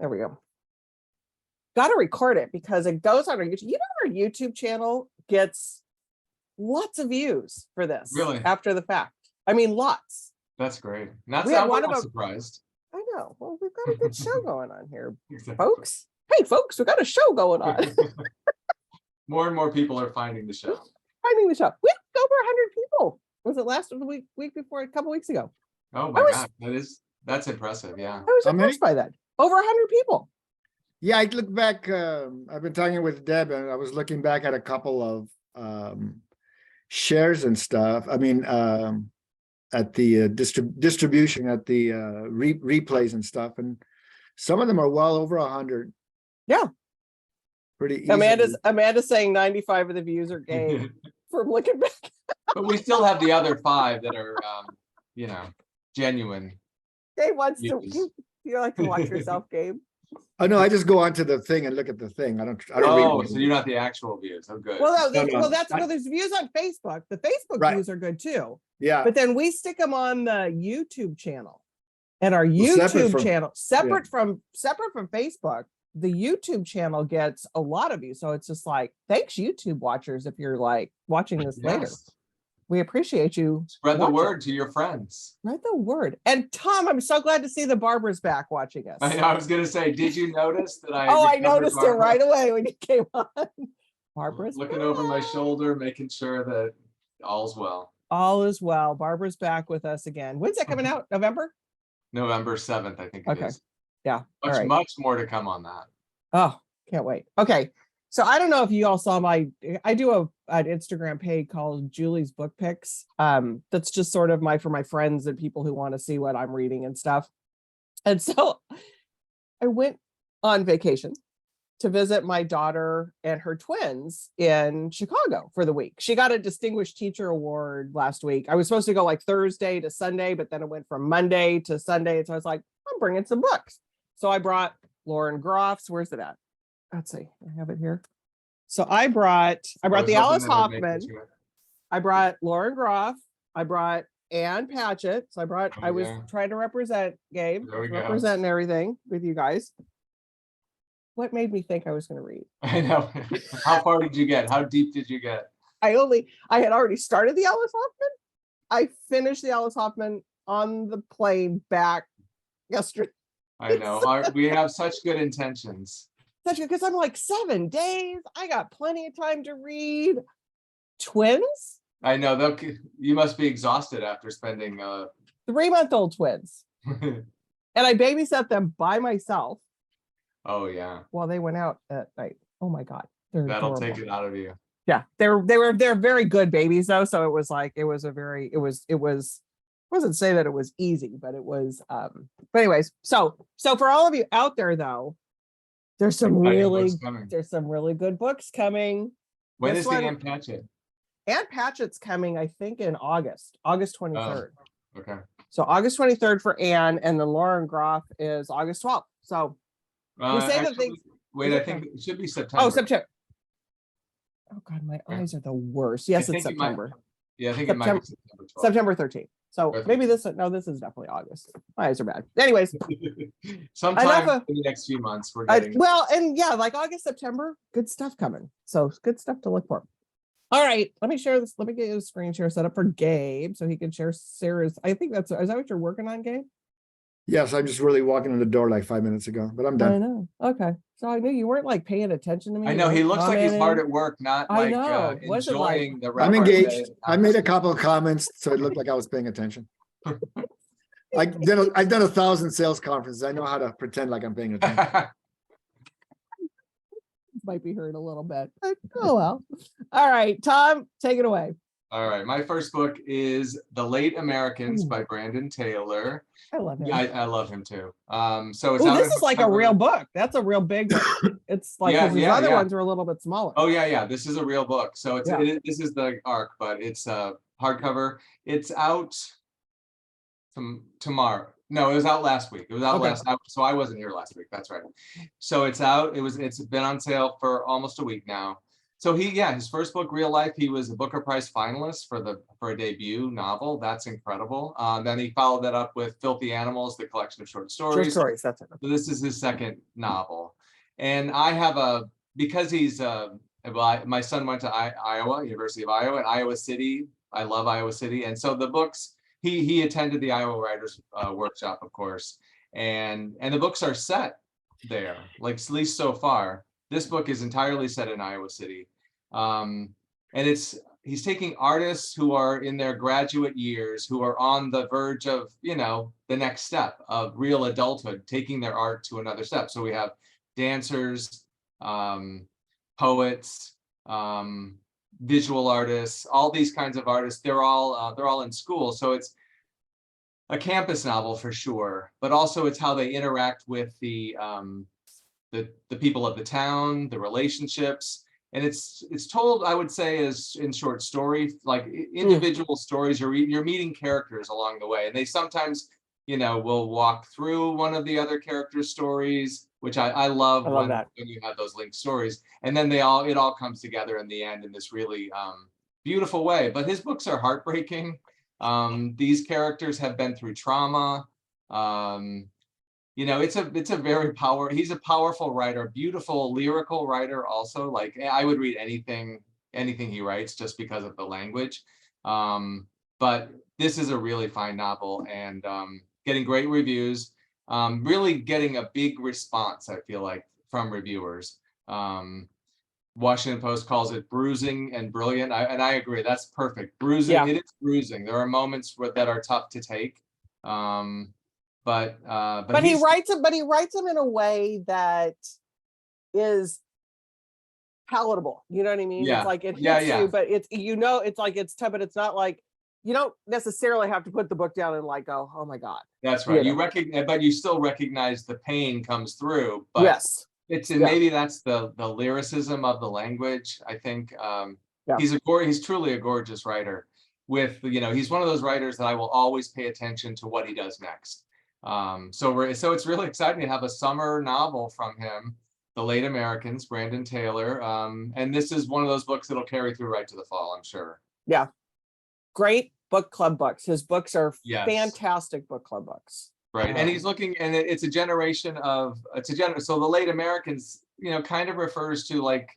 There we go. Got to record it because it goes on our YouTube. You know, our YouTube channel gets lots of views for this. Really? After the fact. I mean, lots. That's great. Not We had one I'm of not them- surprised. I know. Well, we've got a good show going on here, Exactly. folks. Hey, folks, we got a show going on. More and more people are finding the show. Finding the show. We had over 100 people. Was it last week before, a couple weeks ago? Oh my God, that's impressive. Yeah. I was How many? impressed by that. Over 100 people. Yeah, I look back, I've been talking with Deb and I was looking back at a couple of shares and stuff. I mean, at the distribution, at the replays and stuff. And some of them are well over 100. Yeah. Pretty easy. Amanda's saying 95 of the views are gay from looking back. But we still have the other 5 that are, you know, genuine. Gabe wants to, Views. you like to watch yourself, Gabe? Oh no, I just go onto the thing and look at the thing. I don't Oh, read. so you're not the actual views. Oh, good. Well, No, no. well, there's views on Facebook. The Facebook Right. views are good too. Yeah, But then we stick them on the YouTube channel. And our Well, separate YouTube from- channel, separate from Facebook, the YouTube channel gets a lot of views. So it's just like, thanks YouTube watchers if you're like watching this later. Yes. We appreciate you. Spread the watching. word to your friends. Spread the word. And Tom, I'm so glad to see the Barbara's back watching us. I know. I was gonna say, did you notice that I? Oh, I recovered noticed it Barbara? right away when you came on. Barbara's Looking over my back. shoulder, making sure that all's well. All is well. Barbara's back with us again. When's that coming out? November? November 7th, I think it Okay. is. Yeah. All right. Much more to come on that. Oh, can't wait. Okay. So I don't know if you all saw I do an Instagram page called Julie's Book Picks. That's just sort of for my friends and people who want to see what I'm reading and stuff. And so I went on vacation to visit my daughter and her twins in Chicago for the week. She got a Distinguished Teacher Award last week. I was supposed to go like Thursday to Sunday, but then it went from Monday to Sunday. And so I was like, I'm bringing some books. So I brought Lauren Groff's. Where's it at? Let's see. I have it here. So I brought the Alice Hoffman. I brought Lauren Groff. I brought Ann Patchett. So I was trying to represent Gabe, There we go. representing everything with you guys. What made me think I was going to read? I know. How far did you get? How deep did you get? I had already started the Alice Hoffman. I finished the Alice Hoffman on the plane back yesterday. I know. We have such good intentions. Because I'm like 7 days. I got plenty of time to read. Twins? I know. You must be exhausted after spending. 3-month-old twins. And I babysat them by myself Oh yeah. while they went out at night. Oh my God. They're That'll adorable. take it out of you. Yeah. They're very good babies though. So it was like, it wasn't say that it was easy, but it was, but anyways, so for all of you out there though, there's some really good books coming. When This is the one- Ann Patchett? Ann Patchett's coming, I think, in August 23rd. Okay. So August 23rd for Anne, and then Lauren Groff is August 12th. So we say that things. Wait, is I it think it should be September. Oh, September. Oh God, my eyes are the worst. Yes, it's think it might- September. Yeah, I think it might be September 12th. September 13th. So Okay. maybe this is definitely August. My eyes are bad. Anyways, Sometime Enough in the next few months, we're getting. well, and yeah, like August, September, good stuff coming. So good stuff to look for. All right, let me share this. Let me get a screen share set up for Gabe so he can share Sarah's. I think is that what you're working on, Gabe? Yes, I'm just really walking in the door like 5 minutes ago, but I'm I done. know. Okay. So I knew you weren't like paying attention to me. I you know he weren't looks like he's hard commenting. at work, not I like know. Wasn't like- enjoying the. I'm repartee. engaged. I made a couple of comments, so it looked like I was paying attention. I've done 1,000 sales conferences. I know how to pretend like I'm paying attention. Might be hurt a little bit. But, oh well. All right, Tom, take it away. All right, my first book is The Late Americans by Brandon Taylor. I love him. Yeah, I love him too. So it's Oh, out this in is like a September. real book. That's a real big one. It's like Yeah, 'cause these yeah, other yeah. ones are a little bit smaller. Oh yeah, this is a real book. So it's Yeah. this is the arc, but it's hardcover. It's out tomorrow. No, it was out last week. It was out Okay. so I wasn't here last week. That's right. So it's out. It's been on sale for almost a week now. So his first book, Real Life, he was a Booker Prize finalist for a debut novel. That's incredible. Then he followed that up with Filthy Animals, the collection of short Short stories. stories, that's it. So this is his second novel. And I have because he's, my son went to Iowa, University of Iowa, and Iowa City. I love Iowa City. And so the books, he attended the Iowa Writers Workshop, of course. And the books are set there, like at least so far. This book is entirely set in Iowa City. And he's taking artists who are in their graduate years, who are on the verge of, the next step of real adulthood, taking their art to another step. So we have dancers, poets, visual artists, all these kinds of artists. They're all in school. So it's a campus novel for sure, but also it's how they interact with the people of the town, the relationships. And it's told, I would say, as in short story, like individual stories. You're meeting characters along the way, and they sometimes, will walk through one of the other characters' stories, which I love when you have those linked stories. And then it all comes together in the end in this really beautiful way. But his books are heartbreaking. These characters have been through trauma. It's a very he's a powerful writer, beautiful lyrical writer also. Like I would read anything he writes just because of the language. But this is a really fine novel, and getting great reviews, really getting a big response, I feel like, from reviewers. Washington Post calls it bruising and brilliant. And I agree, that's perfect. Bruising, It is bruising. There are moments that are tough to take. But he writes them in a way that is palatable. You know what I mean? Yeah. It's like it hits you, but it's like it's tough, but it's not like you don't necessarily have to put the book down and like go, oh my God. That's right. You recognize, but you still recognize the pain comes through. But yes. Maybe that's the lyricism of the language. I think he's truly a gorgeous writer. He's one of those writers that I will always pay attention to what he does next. So it's really exciting to have a summer novel from him, The Late Americans, Brandon Taylor. And this is one of those books that'll carry through right to the fall, I'm sure. Yeah. Great book club books. His books are fantastic book club books. Right. And he's looking, and it's a generation so The Late Americans, kind of refers to like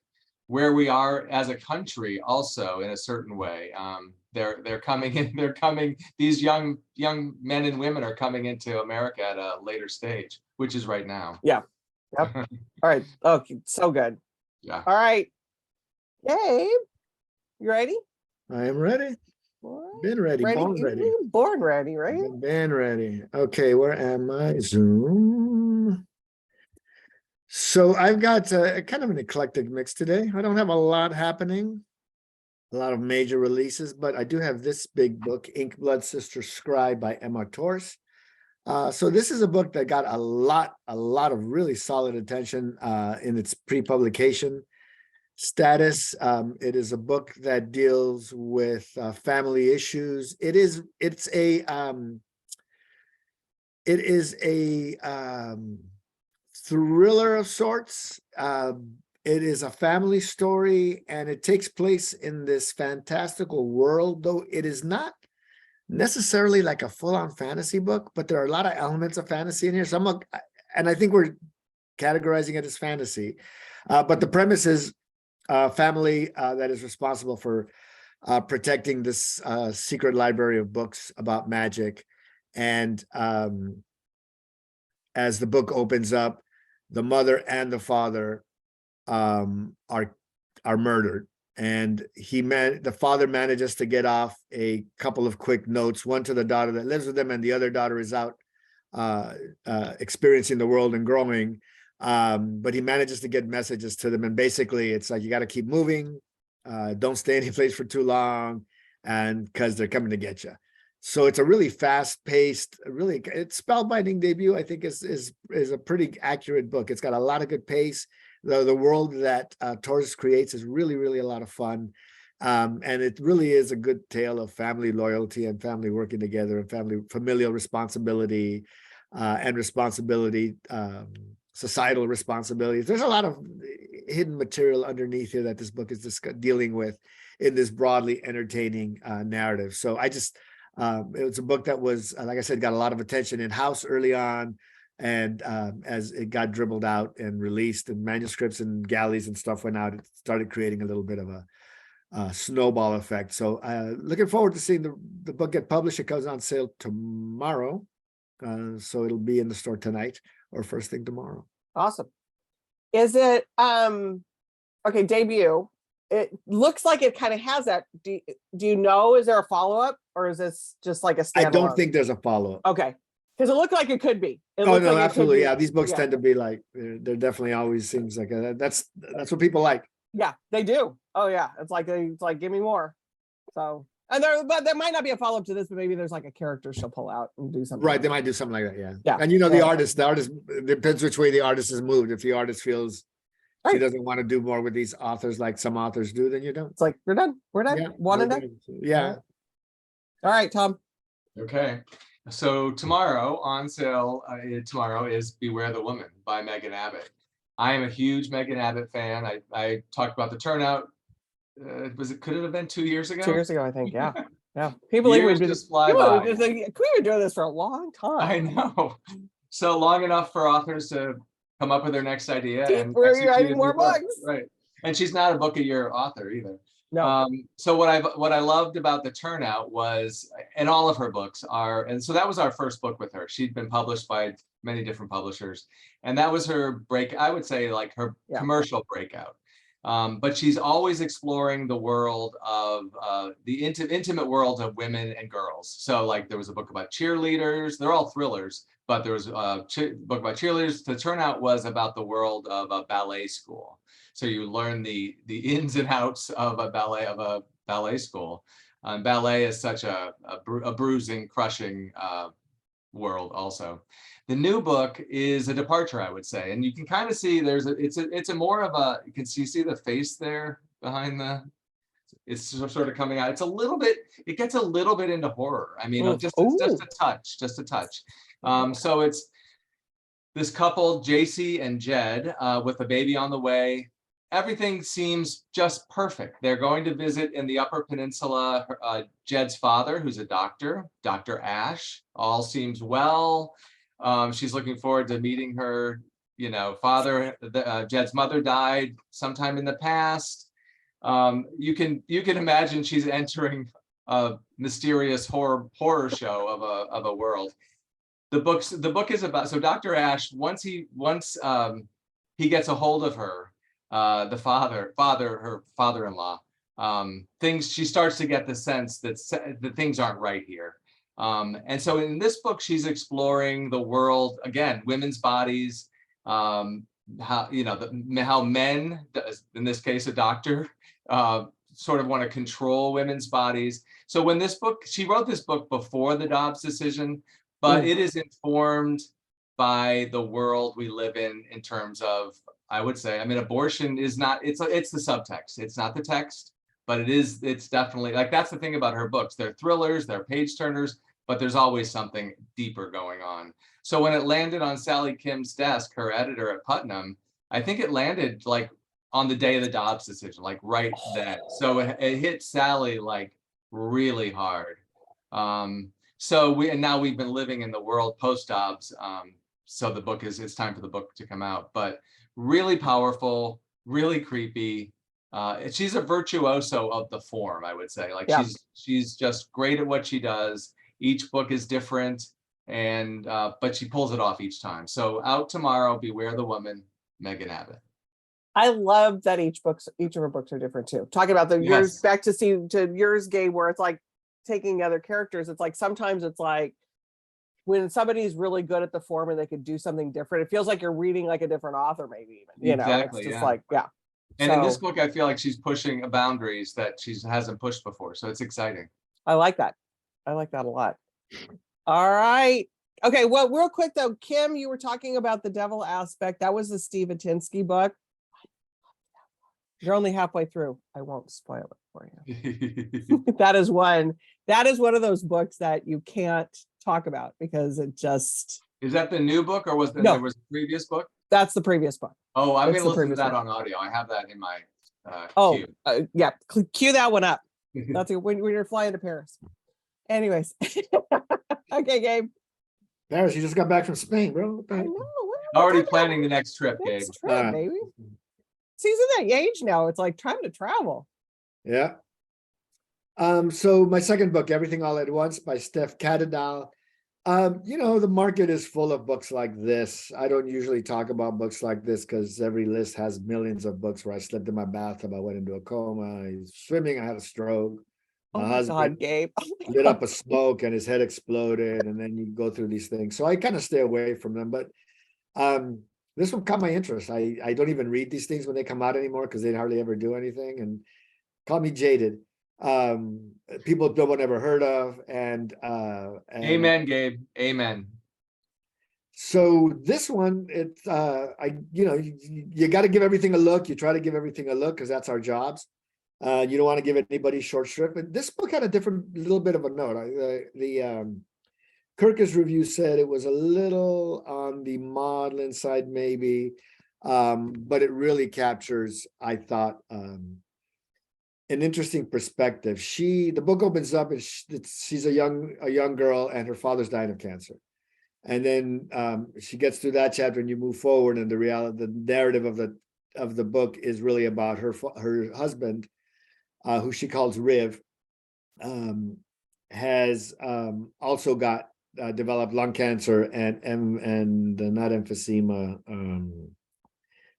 where we are as a country also in a certain way. They're coming, these young men and women are coming into America at a later stage, which is right now. Yeah. Yep. All right. Okay. So good. Yeah. All right. Gabe, you ready? I am ready. Been ready. Born ready. Born ready, right? Been ready. Okay, where am I? Zoom. So I've got kind of an eclectic mix today. I don't have a lot happening, a lot of major releases, but I do have this big book, Ink Blood Sister Scribe by Emma Torres. So this is a book that got a lot of really solid attention in its pre-publication status. It is a book that deals with family issues. It is a thriller of sorts. It is a family story, and it takes place in this fantastical world, though it is not necessarily like a full-on fantasy book, but there are a lot of elements of fantasy in here. And I think we're categorizing it as fantasy. But the premise is a family that is responsible for protecting this secret library of books about magic. And as the book opens up, the mother and the father are murdered. And the father manages to get off a couple of quick notes, one to the daughter that lives with him, and the other daughter is out experiencing the world and growing. But he manages to get messages to them, and basically it's like, you got to keep moving, don't stay any place for too long, and because they're coming to get you. So it's a really fast-paced, it's spellbinding debut. I think is a pretty accurate book. It's got a lot of good pace. The world that Torres creates is really a lot of fun, and it really is a good tale of family loyalty and family working together and familial responsibility and responsibility. Societal responsibilities. There's a lot of hidden material underneath here that this book is dealing with in this broadly entertaining narrative. So I just, it was a book that was, like I said, got a lot of attention in-house early on. And as it got dribbled out and released and manuscripts and galleys and stuff went out, it started creating a little bit of a snowball effect. So looking forward to seeing the book get published. It goes on sale tomorrow. So it'll be in the store tonight or first thing tomorrow. Awesome. Is it okay, debut? It looks like it kind of has that. Do you know, is there a follow-up or is this just like a standalone? I don't think there's a follow-up. Okay. Because it looked like it could be. It Oh looked no, like it could absolutely. be. Yeah, these books Yeah. tend to be like they're definitely always seems like that's what people like. Yeah, they do. Oh yeah. It's like give me more. So and there might not be a follow-up to this, but maybe there's like a character she'll pull out and do something. Right, they might do something like that. Yeah. Yeah. And you know, the Yeah. artist it depends which way the artist is moved. If the artist feels she Right. doesn't want to do more with these authors like some authors do, then you don't. It's like we're done. We're done. Yeah, One and we're done. done. Yeah. All right, Tom. Okay, so tomorrow on sale, tomorrow is Beware the Woman by Megan Abbott. I am a huge Megan Abbott fan. I talked about the turnout. Could it have been 2 years ago? 2 years ago, I think. Yeah. Yeah. People think Years we've been just fly people by. are just like, we've been doing this for a long time. I know. So long enough for authors to come up with their next idea. Keep and writing execute a new more book. books. Right. And she's not a book a year author either. No. So what I loved about the turnout was, and all of her books are, and so that was our first book with her. She'd been published by many different publishers, and that was her break. I would say like her Yeah. commercial breakout. But she's always exploring the world of the intimate world of women and girls. So like there was a book about cheerleaders. They're all thrillers, but there was a book about cheerleaders. The turnout was about the world of a ballet school. So you learn the ins and outs of a ballet school. Ballet is such a bruising, crushing world also. The new book is a departure, I would say, and you can kind of see it's a more of a, you see the face there behind it's sort of coming out. It's a little bit, it gets a little bit into horror. I mean, just a touch. So it's this couple, JC and Jed, with a baby on the way. Everything seems just perfect. They're going to visit in the Upper Peninsula, Jed's father, who's a doctor, Dr. Ash. All seems well. She's looking forward to meeting her, father. Jed's mother died sometime in the past. You can imagine she's entering a mysterious horror show of a world. The book is about, so Dr. Ash, once he gets a hold of her, her father-in-law, she starts to get the sense that things aren't right here. And so in this book, she's exploring the world, again, women's bodies, how men, in this case, a doctor, sort of want to control women's bodies. So when she wrote this book before the Dobbs decision, but it is informed by the world we live in terms of, I would say, abortion is not, it's the subtext. It's not the text, but it's definitely, like, that's the thing about her books. They're thrillers, they're page turners, but there's always something deeper going on. So when it landed on Sally Kim's desk, her editor at Putnam, I think it landed like on the day of the Dobbs decision, like right then. So it hit Sally like really hard. And now we've been living in the world post Dobbs. So the book it's time for the book to come out, but really powerful, really creepy. She's a virtuoso of the form, I would say. Like she's just great at what she does. Each book is different, and but she pulls it off each time. So out tomorrow, Beware the Woman, Megan Abbott. I love that each of her books are different too. Talking about the yours, back to yours, Gabe, where it's like taking other characters. It's like sometimes it's like when somebody's really good at the form and they could do something different, it feels like you're reading like a different author, maybe even. Exactly, it's just like, yeah. And in this book, I feel like she's pushing boundaries that she hasn't pushed before. So it's exciting. I like that. I like that a lot. All right. Okay. Well, real quick though, Kim, you were talking about the devil aspect. That was the Steve Atinsky book. You're only halfway through. I won't spoil it for you. That is one of those books that you can't talk about because it just. Is that the new book or there was a previous book? That's the previous book. Oh, I'm It's gonna the listen to previous that one. on audio. I have that in my Oh, queue. yeah, cue that one up. That's it, when you're flying to Paris. Anyways. Okay, Gabe. Paris, you just got back from Spain, bro. What the I heck? know. Already What planning the next trip, Gabe. next trip, Alright. baby. Season that age now. It's like time to travel. Yeah. So my second book, Everything All at Once by Steph Catadal. You know, the market is full of books like this. I don't usually talk about books like this because every list has millions of books where I slipped in my bathtub, I went into a coma, I was swimming, I had a stroke. Oh My my God, husband Gabe. Oh my lit God. up a smoke and his head exploded, and then you go through these things. So I kind of stay away from them. But this one caught my interest. I don't even read these things when they come out anymore because they hardly ever do anything, and call me jaded. People no one ever heard of, and Amen, Gabe. Amen. so this one, it's you got to give everything a look. You try to give everything a look because that's our jobs. You don't want to give anybody short shrift. But this book had a different little bit of a note. Kirkus review said it was a little on the maudlin side, maybe, but it really captures, I thought, an interesting perspective. The book opens up and she's a young girl, and her father's dying of cancer. And then she gets through that chapter, and you move forward, and the narrative of the book is really about her husband, who she calls Riv, has also got developed lung cancer and not emphysema,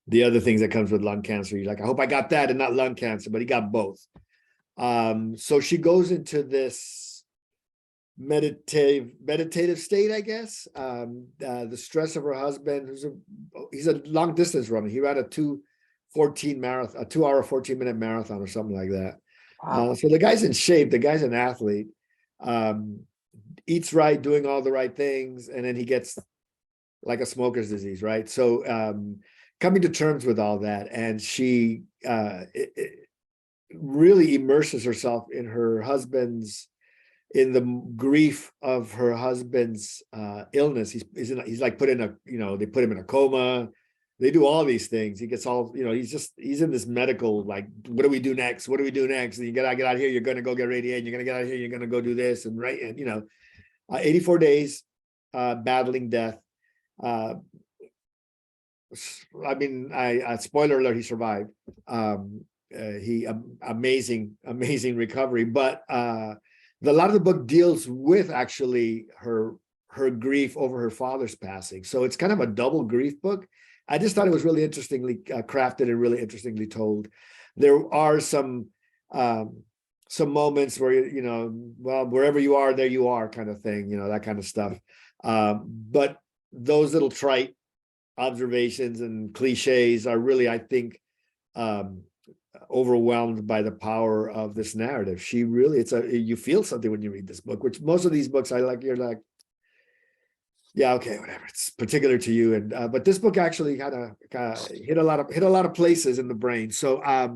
the other things that comes with lung cancer. You're like, I hope I got that and not lung cancer, but he got both. So she goes into this meditative state, I guess. The stress of her husband, he's a long distance runner. He ran a 2:14 marathon, a 2 hour 14-minute marathon or something like that. Wow. So the guy's in shape, the guy's an athlete, eats right, doing all the right things, and then he gets like a smoker's disease, right? So coming to terms with all that, and she really immerses herself in the grief of her husband's illness. He's like put in a, they put him in a coma. They do all these things. He gets all, he's in this medical, like, what do we do next? What do we do next? And you gotta get out of here. You're going to go get radiated. You're going to get out of here. You're going to go do this. And 84 days battling death. Spoiler alert, he survived. Amazing recovery. But a lot of the book deals with actually her grief over her father's passing. So it's kind of a double grief book. I just thought it was really interestingly crafted and really interestingly told. There are some moments where, well, wherever you are, there you are kind of thing, that kind of stuff. But those little trite observations and cliches are really, I think, overwhelmed by the power of this narrative. She really, you feel something when you read this book, which most of these books you're like, yeah, okay, whatever, it's particular to you. And but this book actually kind of hit a lot of places in the brain. So I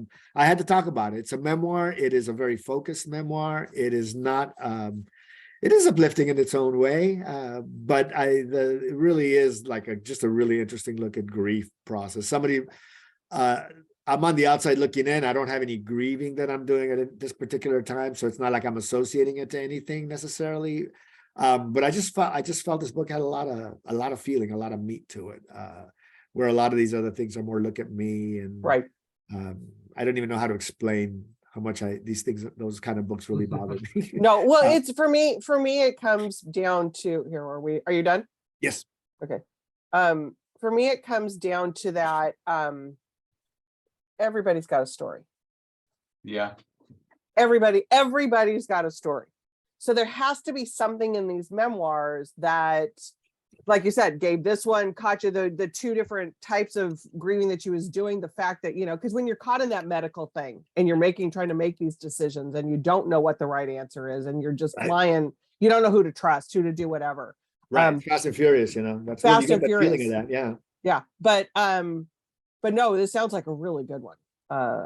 had to talk about it. It's a memoir. It is a very focused memoir. It is not it is uplifting in its own way, but it really is like just a really interesting look at grief process. I'm on the outside looking in. I don't have any grieving that I'm doing at this particular time, so it's not like I'm associating it to anything necessarily. But I just felt this book had a lot of feeling, a lot of meat to it, where a lot of these other things are more look at me, and Right. I don't even know how to explain how much those kind of books really bother me. No, well, it's for me, it comes down to are you done? Yes. Okay. For me, it comes down to that, everybody's got a story. Yeah. Everybody's got a story. So there has to be something in these memoirs that, like you said, Gabe, this one caught you, the two different types of grieving that she was doing, the fact that, because when you're caught in that medical thing and you're trying to make these decisions and you don't know what the right answer is, and you're just flying, you don't know who to trust, who to do whatever. Right. Fast and Furious, that's Fast you and get that Furious. feeling of that. Yeah. Yeah. But no, this sounds like a really good one.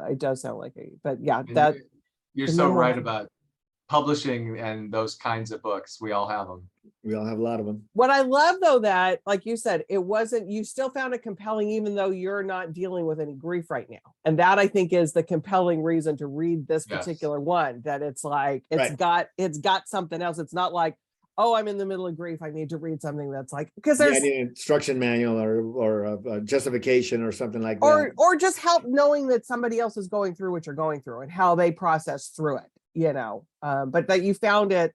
It does sound like but yeah, And that you're the so memoir. right about publishing and those kinds of books. We all have them. We all have a lot of them. What I love though, that like you said, it wasn't, you still found it compelling, even though you're not dealing with any grief right now. And that I think is the compelling reason to read this Yes. particular one, that it's like, Right. it's got something else. It's not like, oh, I'm in the middle of grief, I need to read something that's like, because Yeah, I there's, need an instruction manual or a justification or something like that. or just help knowing that somebody else is going through what you're going through and how they process through it, you know, but that you found it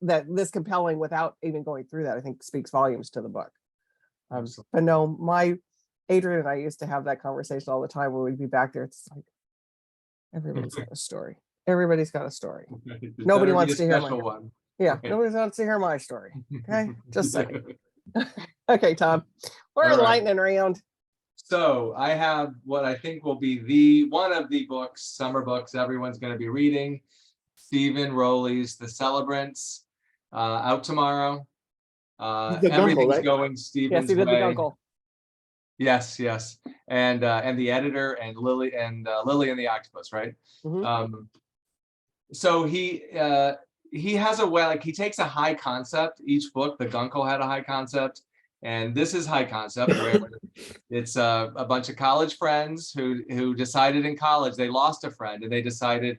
that this compelling without even going through that, I think speaks volumes to the book. Absolutely. But no, Adrian and I used to have that conversation all the time when we'd be back there. It's like, everybody's got a story. Everybody's got a story. There's Nobody better be wants a to hear special mine. one. Yeah, Okay. nobody wants to hear my story. Okay, just saying. Okay, Tom, we're All right. lightning round. So I have what I think will be one of the books, summer books everyone's going to be reading. Stephen Rowley's The Celebrants, out tomorrow. He's the Gunkel, Everything's right? going Yes, Stephen's he did the way. Gunkel. Yes, yes, and the editor and Lily and the Octopus, right? Mhm. So he has a way, like he takes a high concept. Each book, the Gunkel had a high concept, and this is high concept where it's a bunch of college friends who decided in college they lost a friend, and they decided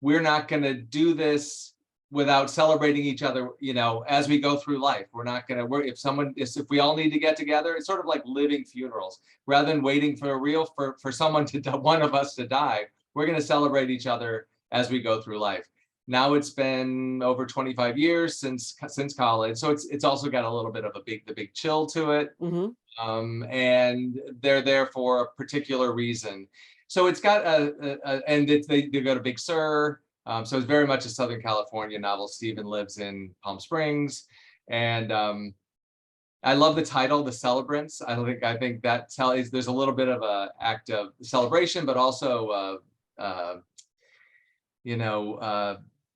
we're not going to do this without celebrating each other, you know, as we go through life. We're not going to, if we all need to get together, it's sort of like living funerals. Rather than waiting for someone one of us to die, we're going to celebrate each other as we go through life. Now it's been over 25 years since college. So it's also got a little bit of the big chill to it. Mhm. And they're there for a particular reason. So it's got they go to Big Sur. So it's very much a Southern California novel. Stephen lives in Palm Springs, and I love the title, The Celebrants. I think that there's a little bit of a act of celebration, but also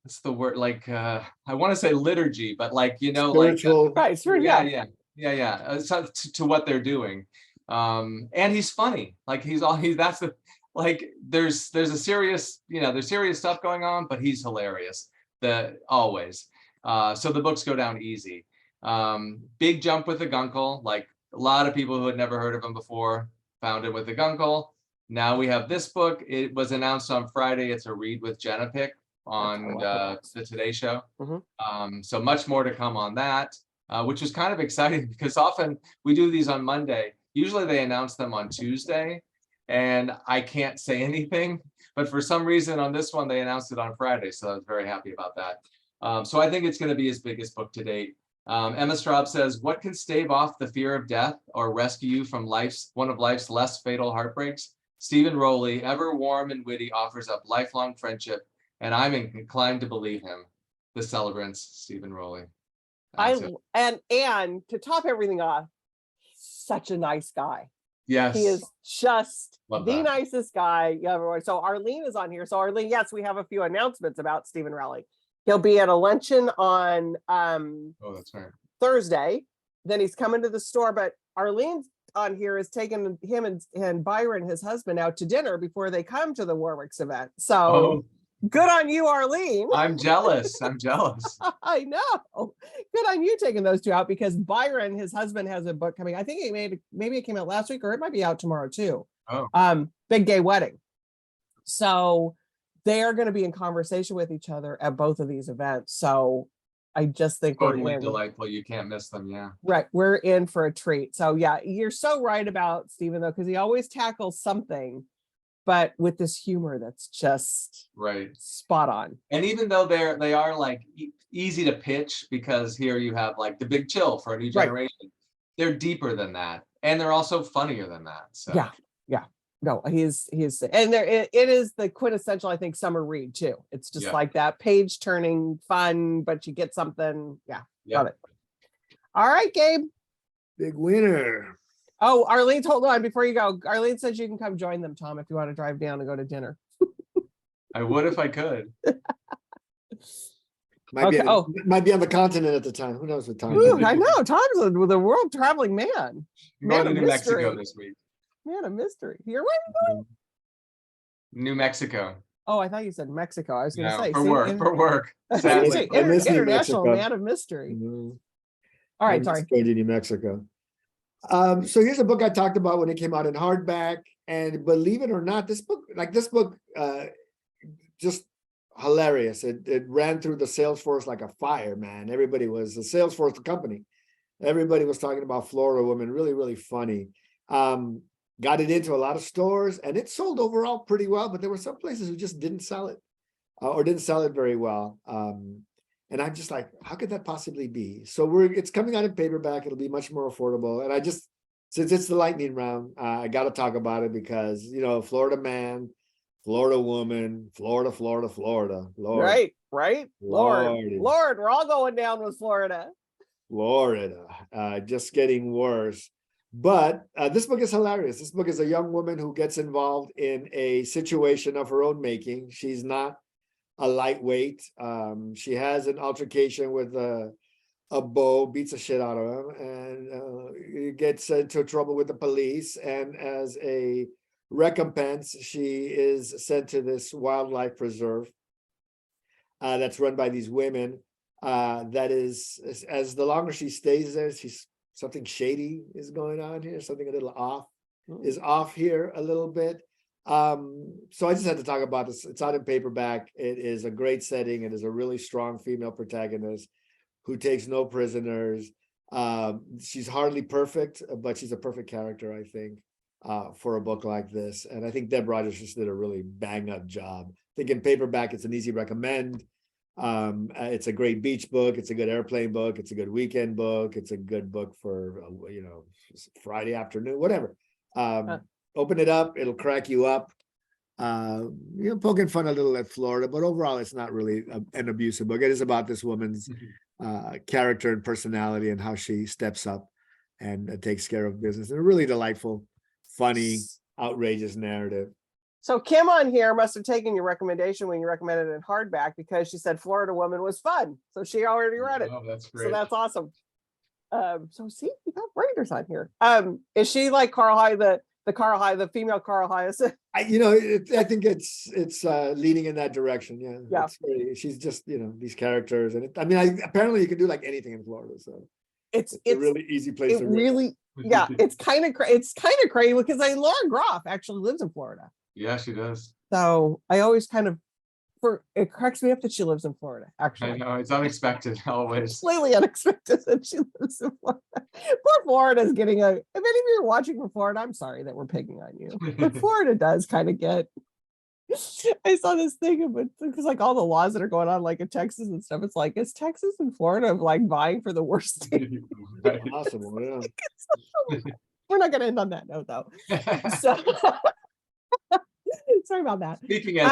what's the word? Like I want to say liturgy, but like Spiritual. Right, sure, yeah. So to what they're doing, and he's funny. Like that's the there's a serious there's serious stuff going on, but he's hilarious. Always. So the books go down easy. Big jump with the Gunkel. Like a lot of people who had never heard of him before found it with the Gunkel. Now we have this book. It was announced on Friday. It's a read with Jenna pick on the Today Show. Mhm. So much more to come on that, which was kind of exciting because often we do these on Monday. Usually they announce them on Tuesday, and I can't say anything. But for some reason on this one, they announced it on Friday. So I was very happy about that. So I think it's going to be his biggest book to date. Emma Straub says, what can stave off the fear of death or rescue you from one of life's less fatal heartbreaks? Stephen Rowley, ever warm and witty, offers up lifelong friendship, and I'm inclined to believe him. The Celebrants, Stephen Rowley. And to top everything off, such a nice guy. Yes. He is just Love the that. nicest guy you ever. So Arlene is on here. So Arlene, yes, we have a few announcements about Stephen Rowley. He'll be at a luncheon on Oh, that's right. Thursday. Then he's coming to the store. But Arlene on here is taking him and Byron, his husband, out to dinner before they come to the Warwick's event. So Oh, good on you, Arlene. I'm jealous. I'm jealous. I know. Good on you taking those two out, because Byron, his husband, has a book coming. I think maybe it came out last week, or it might be out tomorrow too. Oh. Big Gay Wedding. So they are going to be in conversation with each other at both of these events. So I just think Totally we're in. delightful. You can't miss them. Yeah. Right. We're in for a treat. So yeah, you're so right about Stephen though, because he always tackles something, but with this humor that's just Right. spot on. And even though they are like easy to pitch, because here you have like the big chill for a new Right. generation, they're deeper than that, and they're also funnier than that. So Yeah. No, he's and it is the quintessential, I think, summer read too. It's just Yeah. like that page turning fun, but you get something. Yeah. Yeah. Love it. All right, Gabe. Big winner. Oh, Arlene, hold on before you go. Arlene says you can come join them, Tom, if you want to drive down and go to dinner. I would if I could. Might be on the continent at the time. Who knows what time? Ooh, I know. Tom's the world traveling man. I'm Man going to of New Mexico mystery. this week. Man, a mystery. Where are you going? New Mexico. Oh, I thought you said Mexico. I was going to No, say, for see, work, for work. I was gonna Sadly. say, I miss New international Mexico. man of mystery. Mhm. All I right, miss sorry. going to New Mexico. So here's a book I talked about when it came out in hardback, and believe it or not, this book, just hilarious. It ran through the Salesforce like a fire, man. Everybody was the Salesforce company. Everybody was talking about Florida Woman. Really, really funny. Got it into a lot of stores, and it sold overall pretty well. But there were some places who just didn't sell it, or didn't sell it very well. And I'm just like, how could that possibly be? So it's coming out in paperback. It'll be much more affordable. And since it's the lightning round, I got to talk about it because, Florida man, Florida woman, Florida, Lord, Right. Lord, Lordy. Lord, we're all going down with Florida. Florida, just getting worse. But this book is hilarious. This book is a young woman who gets involved in a situation of her own making. She's not a lightweight. She has an altercation with a beau, beats the shit out of him, and gets into trouble with the police. And as a recompense, she is sent to this wildlife preserve that's run by these women. That is, as the longer she stays there, something shady is going on here. Something a little off is off here a little bit. So I just had to talk about this. It's out in paperback. It is a great setting. It is a really strong female protagonist who takes no prisoners. She's hardly perfect, but she's a perfect character, I think, for a book like this. And I think Deb Rogers just did a really bang up job. I think in paperback, it's an easy recommend. It's a great beach book. It's a good airplane book. It's a good weekend book. It's a good book for, Friday afternoon, whatever. Open it up. It'll crack you up. Poking fun a little at Florida, but overall, it's not really an abusive book. It is about this woman's character and personality and how she steps up and takes care of business. And a really delightful, funny, outrageous narrative. So Kim on here must have taken your recommendation when you recommended it in hardback because she said Florida Woman was fun. So she already read it. Oh, that's great. So that's awesome. So see, we got writers on here. Is she like Carl High, the Carl High, the female Carl Hyacin? I think it's leaning in that direction. Yeah. She's just, these characters. And apparently you can do like anything in Florida. So It's a really easy place to really, yeah, it's kind of crazy because Laura Groff actually lives in Florida. Yeah, she does. So I always it cracks me up that she lives in Florida, I actually. know, it's unexpected always. Completely unexpected that she lives in Florida. Poor Florida's getting if any of you are watching from Florida, I'm sorry that we're picking on you. But Florida does kind of get, I saw this thing because like all the laws that are going on like in Texas and stuff, it's like, is Texas and Florida like vying for the worst state? possible. Yeah. We're not going to end on that note though. So sorry about that. Speaking as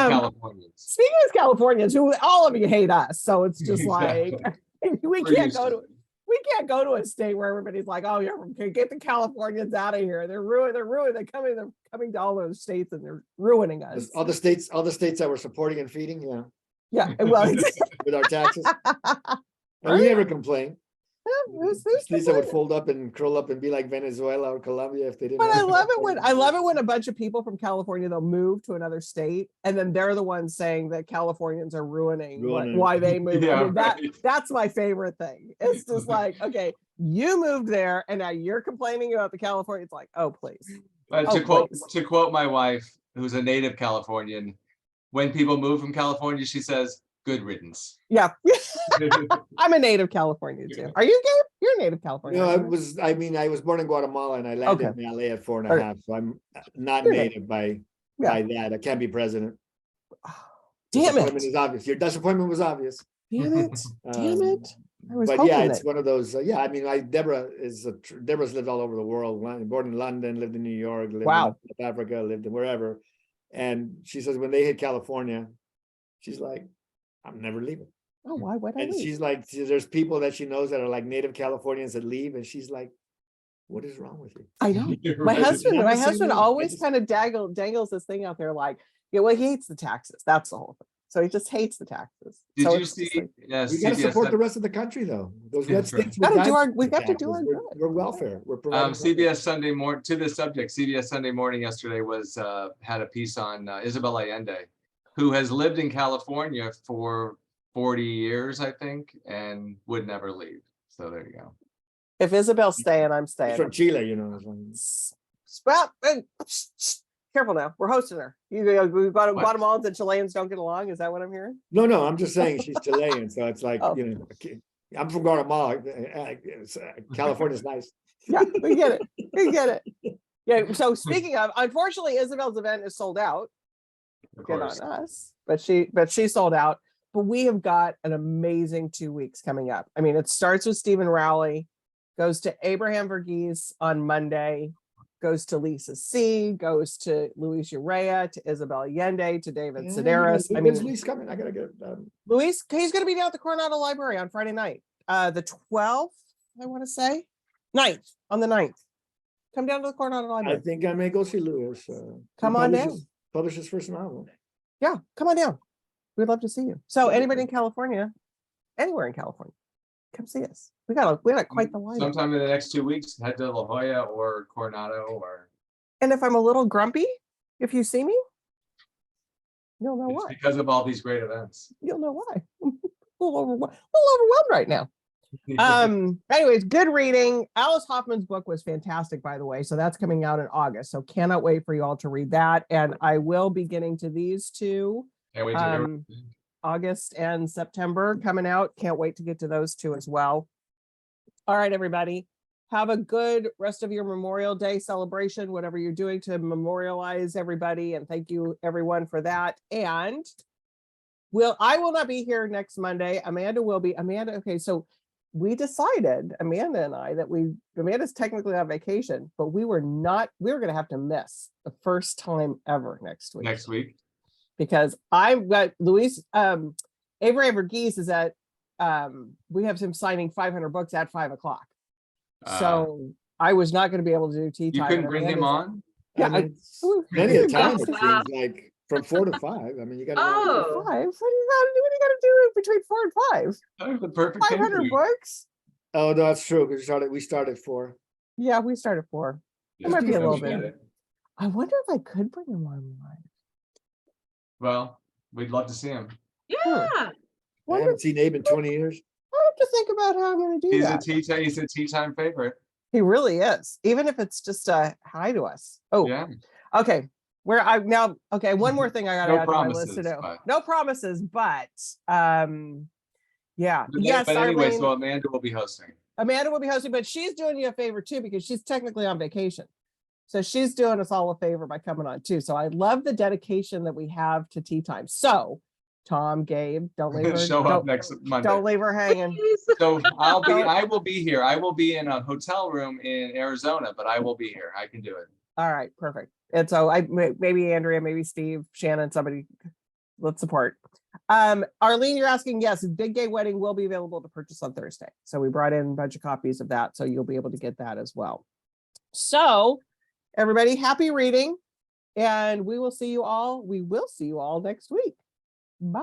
Californians. Who all of you hate us, so it's just like we can't go to a state where everybody's like, oh yeah, get the Californians out of here. They're ruined. They're coming to all those states and they're ruining us. All the states that we're supporting and feeding, yeah. Yeah, well, with our taxes. And Right. we never complain. who's States that would fold up and curl up and be like Venezuela or Colombia if they didn't. But have I love it to. when a bunch of people from California they'll move to another state and then they're the ones saying that Californians are ruining why they moved. Yeah, That's my favorite thing. It's just like, okay, you moved there and now you're complaining about the California. It's like, oh please. To quote my wife, who's a native Californian, when people move from California, she says, "Good riddance." Yeah. I'm a native Californian too. Are you, Gabe? You're a native Californian. No, aren't you? I was born in Guatemala and I landed in LA at 4.5. So I'm not native by that. I can't be president. Damn Disappointment it. is obvious. Your disappointment was obvious. Damn it. Damn it. I was But yeah, hoping it's that- one of those. Deborah's lived all over the world. Born in London, lived in New York, lived in South Africa, lived in wherever. And she says when they hit California, she's like, I'm never leaving. Oh, why would I And leave? she's like, there's people that she knows that are like native Californians that leave, and she's like, what is wrong with you? I know. You're My right. husband Not the same way. always kind of dangles this thing out there like, yeah, well, he hates the taxes. That's the whole thing. So he just hates the taxes. Did So you it's just see? like, Yeah, We got to CBS support the rest of the country, though. Those red That's right. states. we got to do our good. We're welfare. We're providing. CBS Sunday morning to this subject. CBS Sunday Morning yesterday had a piece on Isabel Allende, who has lived in California for 40 years, I think, and would never leave. So there you go. If Isabel's staying, I'm He's staying. from Chile, you know. so- Careful now. We're hosting her. You What? Guatemalans and Chileans don't get along. Is that what I'm hearing? No, I'm just saying she's Chilean, so it's like, Oh. you know, I'm from Guatemala. California's nice. Yeah, we get it. We get it. Yeah. So speaking of, unfortunately, Isabel's event is sold out. Of Good course. on us. But she sold out. But we have got an amazing 2 weeks coming up. I mean, it starts with Stephen Rowley, goes to Abraham Verghese on Monday, goes to Lisa C, goes to Luis Urrea, to Isabel Allende, to David Sedaris. I When's mean, Luis coming? I gotta get. Luis, he's going to be down at the Coronado Library on Friday night, the 12th, I want to say, 9th, on the 9th. Come down to the Coronado I Library. think I may go see Luis. Come on down. Publish his first novel. Yeah, come on down. We'd love to see you. So anybody in California, anywhere in California, come see us. We got quite the lineup. Sometime in the next 2 weeks, head to La Jolla or Coronado or. And if I'm a little grumpy, if you see me, you'll know It's why. because of all these great events. You'll know why. a little overwhelmed right now. Anyways, good reading. Alice Hoffman's book was fantastic, by the way. So that's coming out in August. So cannot wait for you all to read that. And I will be getting to these two. Can't wait to hear. August and September coming out. Can't wait to get to those two as well. All right, everybody. Have a good rest of your Memorial Day celebration, whatever you're doing to memorialize everybody. And thank you everyone for that. And I will not be here next Monday. Amanda will be. Amanda, okay, so we decided, Amanda and I, that Amanda's technically on vacation, but we were going to have to miss the first time ever next week. Next week. Because I've got Luis, Abraham Verghese is at, we have him signing 500 books at 5 o'clock. So I was not going to be able to do tea You time. couldn't and bring him Amanda's- on? Yeah, I mean, plenty of time. It wow. seems like from 4 to 5. I mean, you gotta. Oh. 5. What do you got to do between 4 and 5? That was the perfect thing for 500 you. books? Oh, no, that's true. We started 4. Yeah, we started 4. Yeah, It might be a little we get bit. it. I wonder if I could bring him on live. Well, we'd love to see him. Yeah. I Wonder, haven't seen Abe in 20 years. I have to think about how I'm going to do He's that. he's a tea time favorite. He really is, even if it's just a hi to us. Oh, Yeah. okay. One more thing I got to No add to my list to promises, do. but- No promises, but yeah. Yes, But anyway, Arlene, so Amanda will be hosting. Amanda will be hosting, but she's doing you a favor too, because she's technically on vacation. So she's doing us all a favor by coming on too. So I love the dedication that we have to tea time. So Tom, Gabe, don't leave her. Show up next Monday. Don't leave her hanging. So I will be here. I will be in a hotel room in Arizona, but I will be here. I can do it. All right, perfect. And so maybe Andrea, maybe Steve, Shannon, somebody, let's support. Arlene, you're asking, yes, Big Gay Wedding will be available to purchase on Thursday. So we brought in a bunch of copies of that, so you'll be able to get that as well. So everybody, happy reading, and we will see you all next week. Bye.